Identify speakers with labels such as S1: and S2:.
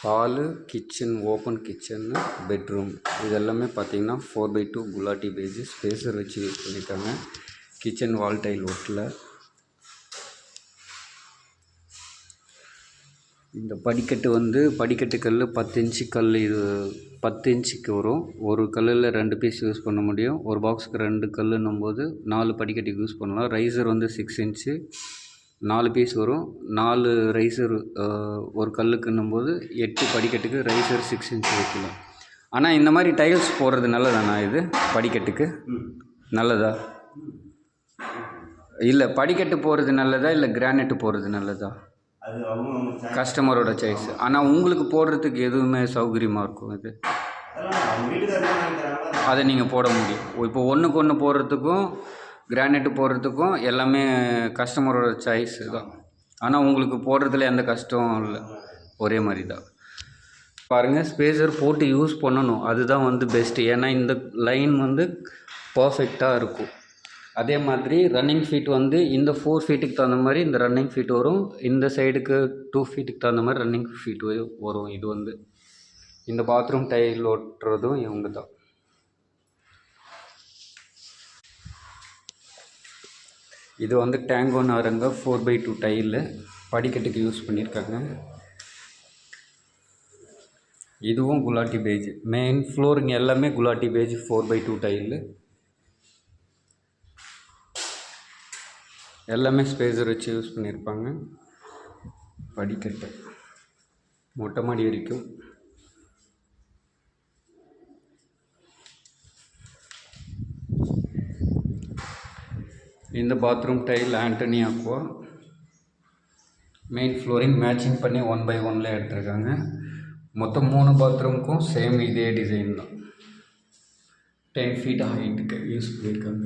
S1: Hall, kitchen, open கிச்சன்னு, bedroom இது எல்லாமே பார்த்தீங்கன்னா 4x2 குலாட்டி பேஜ் ஸ்பேஸர் வச்சு யூஸ் பண்ணியிருக்காங்க. கிச்சன் வால் டைல் ஒட்டல. இந்த படிக்கட்டு கல் 10 இன்ச்சு கல். இது 10 இன்ச்சுக்கு வரும். ஒரு கல்லில் 2 பீஸ் யூஸ் பண்ண முடியும். ஒரு பாக்ஸுக்கு 2 கல்லுன்னும் போது 4 படிக்கட்டுக்கு யூஸ் பண்ணலாம். ரைசர் 6 இன்ச்சு 4 பீஸ் வரும். 4 ரைசர் ஒரு கல்லுக்குன்னும் போது 8 படிக்கட்டுக்கு ரைசர் 6 இன்ச்சு வைக்கலாம். ஆனால் இந்த மாதிரி டைல்ஸ் போடுறது நல்லதாண்ணா? இது படிக்கட்டுக்கு நல்லதா? இல்லை, படிக்கட்டு போடுறது நல்லதா இல்லை கிரானைட்டு போடுறது நல்லதா? கஸ்டமரோட சாய்ஸ். ஆனால் உங்களுக்கு போடுறதுக்கு எதுவுமே சௌகரியமாக இருக்கும். இது அதை நீங்கள் போட முடியும். இப்போ ஒன்றுக்கு ஒன்று போடுறதுக்கும் கிரானைட்டு போடுறதுக்கும் எல்லாமே கஸ்டமரோட சாய்ஸ் தான். ஆனால் உங்களுக்கு போடுறதுல எந்த கஷ்டமும் இல்லை, ஒரே மாதிரி தான். பாருங்கள், ஸ்பேஸர் போட்டு யூஸ் பண்ணணும், அதுதான் பெஸ்ட்டு. ஏன்னா இந்த லைன் பர்ஃபெக்டாக இருக்கும். அதே மாதிரி ரன்னிங் ஃபீட் இந்த 4 ஃபீட்டுக்கு தகுந்த மாதிரி இந்த ரன்னிங் ஃபீட் வரும். இந்த சைடுக்கு 2 ஃபீட்டுக்கு தகுந்த மாதிரி ரன்னிங் ஃபீட் வரும். இது இந்த பாத்ரூம் டைல் ஓட்டுறதும் இவங்க தான். இது டேங்கோ நாரங்க 4x2 டைலு படிக்கட்டுக்கு யூஸ் பண்ணியிருக்காங்க. இதுவும் குலாட்டி பேஜ். மெயின் ஃப்ளோரிங் எல்லாமே குலாட்டி பேஜ் 4x2 டைலு. எல்லாமே ஸ்பேஸர் வச்சு யூஸ் பண்ணியிருப்பாங்க. படிக்கட்டு மொட்டை மாடி வரைக்கும். இந்த bathroom tile Anthony aqua. Main flooring matching பண்ணி 1x1 எடுத்திருக்காங்க. மொத்தம் 3 பாத்ரூமுக்கும் சேம் இதே டிசைன் தான். 10 ஃபீட் ஹைட்டுக்கு யூஸ் பண்ணியிருக்காங்க.